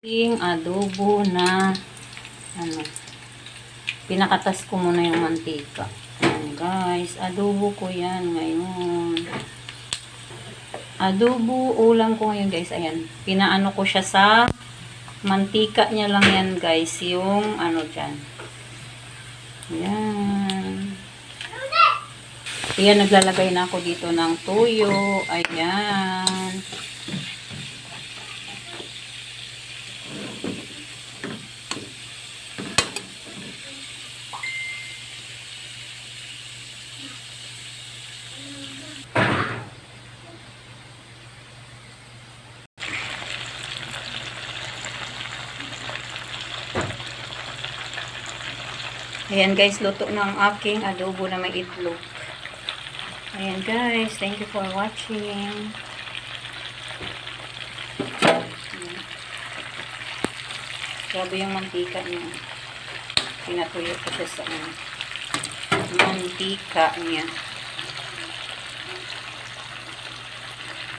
Yung adobo na pinakatas ko muna yung mantika. Ayan guys, adobo ko yan ngayon. Adobo ulam ko ngayon guys. Ayan, pinaano ko siya sa mantika niya lang yan guys. Yung dyan. Ayan. Ayan, naglalagay na ako dito ng tuyo. Ayan. Ayan guys, luto ng aking adobo na may itlog. Ayan guys, thank you for watching. Grabe yung mantika niya. Pinatuyo ko siya sa mantika niya.